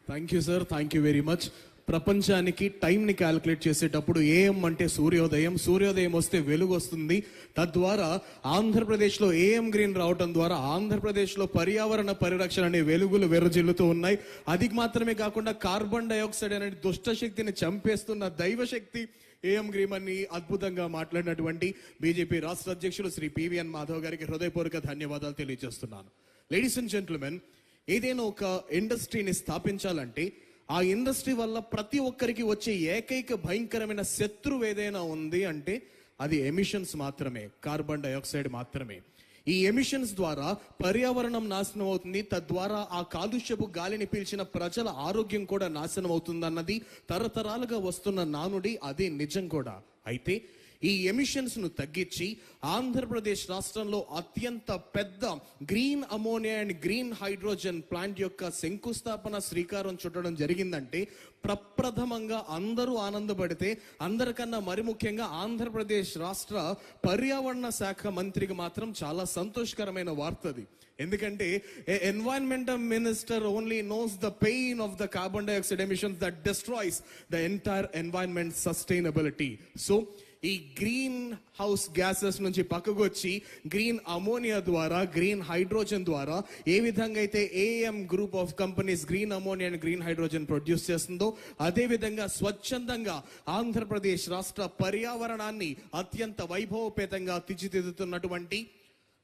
Thank you sir, thank you very much. ప్రపంచానికి టైంని calculate చేసేటప్పుడు ఏఎం అంటే సూర్యోదయం, సూర్యోదయం వస్తే వెలుగు వస్తుంది. తద్వారా ఆంధ్రప్రదేశ్లో ఏఎం గ్రీన్ రావటం ద్వారా ఆంధ్రప్రదేశ్లో పర్యావరణ పరిరక్షణ అనే వెలుగులు వెర్రజిల్లుతూ ఉన్నాయి. అది మాత్రమే కాకుండా కార్బన్ డైఆక్సైడ్ అనే దుష్ట శక్తిని చంపేస్తున్న దైవశక్తి ఏఎం గ్రీన్ అని అద్భుతంగా మాట్లాడినటువంటి బీజేపీ రాష్ట్ర అధ్యక్షులు శ్రీ పివిఎన్ మాధవ్ గారికి హృదయపూర్వక ధన్యవాదాలు తెలియజేస్తున్నాను. లేడీస్ అండ్ జెంటిల్మెన్, ఏదైనా ఒక ఇండస్ట్రీని స్థాపించాలంటే ఆ ఇండస్ట్రీ వల్ల ప్రతి ఒక్కరికి వచ్చే ఏకైక భయంకరమైన శత్రువు ఏదైనా ఉంది అంటే అది ఎమిషన్స్ మాత్రమే, కార్బన్ డైఆక్సైడ్ మాత్రమే. ఈ ఎమిషన్స్ ద్వారా పర్యావరణం నాశనం అవుతుంది. తద్వారా ఆ కాలుష్యపు గాలిని పీల్చిన ప్రజల ఆరోగ్యం కూడా నాశనం అవుతుందన్నది తరతరాలుగా వస్తున్న నానుడి, అది నిజం కూడా. అయితే ఈ ఎమిషన్స్ ను తగ్గించి ఆంధ్రప్రదేశ్ రాష్ట్రంలో అత్యంత పెద్ద green ammonia and green hydrogen plant యొక్క శంకుస్థాపన శ్రీకారం చుట్టడం జరిగిందంటే ప్రప్రథమంగా అందరూ ఆనందపడితే, అందరికన్నా మరి ముఖ్యంగా ఆంధ్రప్రదేశ్ రాష్ట్ర పర్యావరణ శాఖ మంత్రికి మాత్రం చాలా సంతోషకరమైన వార్త అది. ఎందుకంటే environmental minister only knows the pain of the carbon dioxide emissions that destroys the entire environment sustainability. So ఈ గ్రీన్ హౌస్ గ్యాసెస్ నుంచి పక్కకు వచ్చి గ్రీన్ అమోనియా ద్వారా, గ్రీన్ హైడ్రోజన్ ద్వారా ఏ విధంగా అయితే AM group of companies green ammonia and green hydrogen produce చేస్తుందో అదే విధంగా స్వచ్ఛందంగా ఆంధ్రప్రదేశ్ రాష్ట్ర పర్యావరణాన్ని అత్యంత వైభవపేతంగా తీర్చిదిద్దుతున్నటువంటి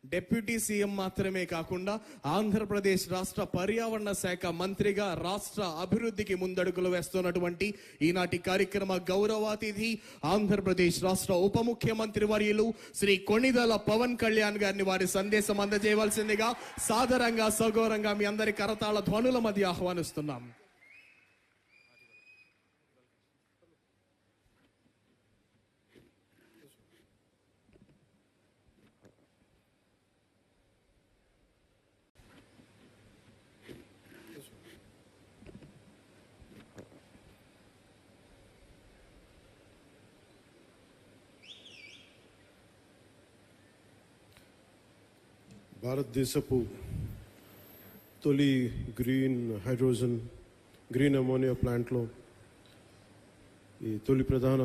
డిప్యూటీ సీఎం మాత్రమే కాకుండా ఆంధ్రప్రదేశ్ రాష్ట్ర పర్యావరణ శాఖ మంత్రిగా రాష్ట్ర అభివృద్ధికి ముందడుగులు వేస్తున్నటువంటి ఈనాటి కార్యక్రమ గౌరవాతిథి ఆంధ్రప్రదేశ్ రాష్ట్ర ఉప ముఖ్యమంత్రి వర్యులు శ్రీ కొణిదెల పవన్ కళ్యాణ్ గారిని వారి సందేశం అందజేయవలసిందిగా సాదరంగా సగౌరవంగా మీ అందరి కరతాళ ధ్వనుల మధ్య ఆహ్వానిస్తున్నాం. భారతదేశపు తొలి గ్రీన్ హైడ్రోజన్ గ్రీన్ అమోనియా ప్లాంట్లో ఈ తొలి ప్రధాన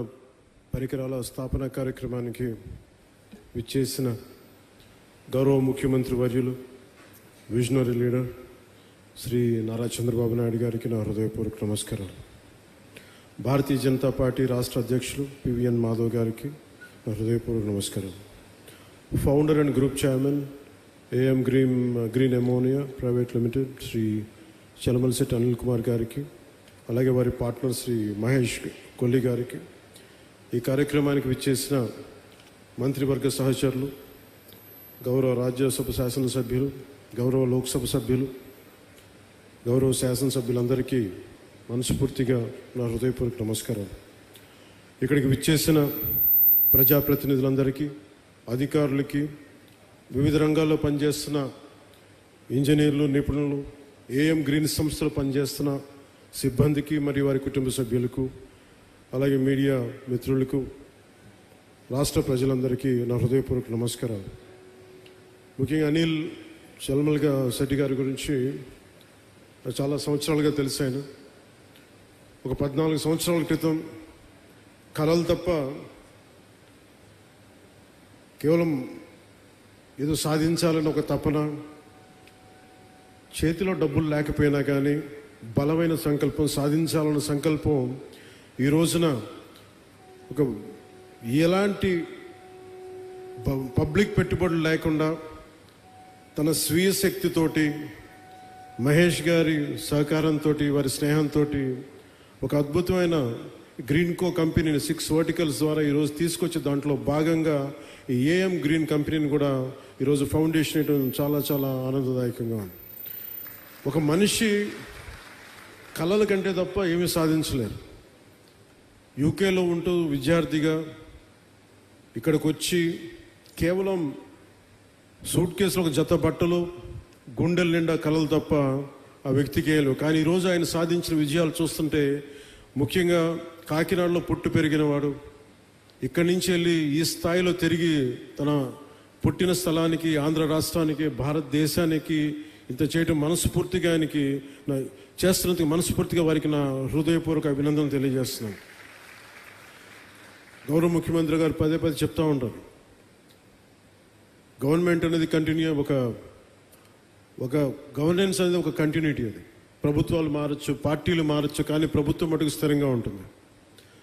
పరికరాల స్థాపన కార్యక్రమానికి విచ్చేసిన గౌరవ ముఖ్యమంత్రి వర్యులు, విజనరీ లీడర్ శ్రీ నారా చంద్రబాబు నాయుడు గారికి నా హృదయపూర్వక నమస్కారాలు. భారతీయ జనతా పార్టీ రాష్ట్ర అధ్యక్షులు పివిఎన్ మాధవ్ గారికి నా హృదయపూర్వక నమస్కారాలు. Founder and group chairman AM green ammonia private limited Shri Chalamalasetti Anil Kumar గారికి, అలాగే వారి పార్ట్నర్ శ్రీ మహేష్ కొల్లి గారికి, ఈ కార్యక్రమానికి విచ్చేసిన మంత్రివర్గ సహచరులు, గౌరవ రాజ్యసభ శాసనసభ్యులు, గౌరవ లోక్సభ సభ్యులు, గౌరవ శాసనసభ్యులందరికీ మనస్ఫూర్తిగా నా హృదయపూర్వక నమస్కారాలు. ఇక్కడికి విచ్చేసిన ప్రజాప్రతినిధులందరికీ, అధికారులకి, వివిధ రంగాల్లో పనిచేస్తున్న ఇంజనీర్లు, నిపుణులు, ఏఎం గ్రీన్ సంస్థలో పనిచేస్తున్న సిబ్బందికి మరియు వారి కుటుంబ సభ్యులకు, అలాగే మీడియా మిత్రులకు, రాష్ట్ర ప్రజలందరికీ నా హృదయపూర్వక నమస్కారాలు. ముఖ్యంగా అనిల్ శెట్టి గారి గురించి చాలా సంవత్సరాలుగా తెలిసాను. ఒక 14 సంవత్సరాల క్రితం కలలు తప్ప కేవలం ఏదో సాధించాలని ఒక తపన, చేతిలో డబ్బులు లేకపోయినా కానీ బలమైన సంకల్పం, సాధించాలన్న సంకల్పం ఈ రోజున ఒక ఎలాంటి పబ్లిక్ పెట్టుబడులు లేకుండా తన స్వీయ శక్తితోటి, మహేష్ గారి సహకారంతో, వారి స్నేహంతో ఒక అద్భుతమైన గ్రీన్కో కంపెనీని 6 వర్టికల్స్ ద్వారా ఈరోజు తీసుకొచ్చి దాంట్లో భాగంగా ఈ ఏఎం గ్రీన్ కంపెనీని కూడా ఈరోజు ఫౌండేషన్ వేయడం చాలా చాలా ఆనందదాయకంగా ఉంది. ఒక మనిషి కళల కంటే తప్ప ఏమీ సాధించలేరు. యూకేలో ఉంటూ విద్యార్థిగా ఇక్కడికి వచ్చి కేవలం సూట్ కేసులో ఒక జత బట్టలు, గుండెల నిండా కళలు తప్ప ఆ వ్యక్తికి ఏలు. కానీ ఈరోజు ఆయన సాధించిన విజయాలు చూస్తుంటే, ముఖ్యంగా కాకినాడలో పుట్టి పెరిగినవాడు, ఇక్కడి నుంచి వెళ్ళి ఈ స్థాయిలో తిరిగి తన పుట్టిన స్థలానికి, ఆంధ్ర రాష్ట్రానికి, భారతదేశానికి ఇంత చేయడం మనస్ఫూర్తిగా ఆయనకి చేస్తున్నందుకు మనస్ఫూర్తిగా వారికి నా హృదయపూర్వక అభినందనలు తెలియజేస్తున్నాను. గౌరవ ముఖ్యమంత్రి గారు పదే పదే చెప్తా ఉంటారు, గవర్నమెంట్ అనేది కంటిన్యూ ఒక గవర్నెన్స్ అనేది ఒక కంటిన్యూటీ. అది ప్రభుత్వాలు మారచ్చు, పార్టీలు మారచ్చు, కానీ ప్రభుత్వం మటుకు స్థిరంగా ఉంటుంది.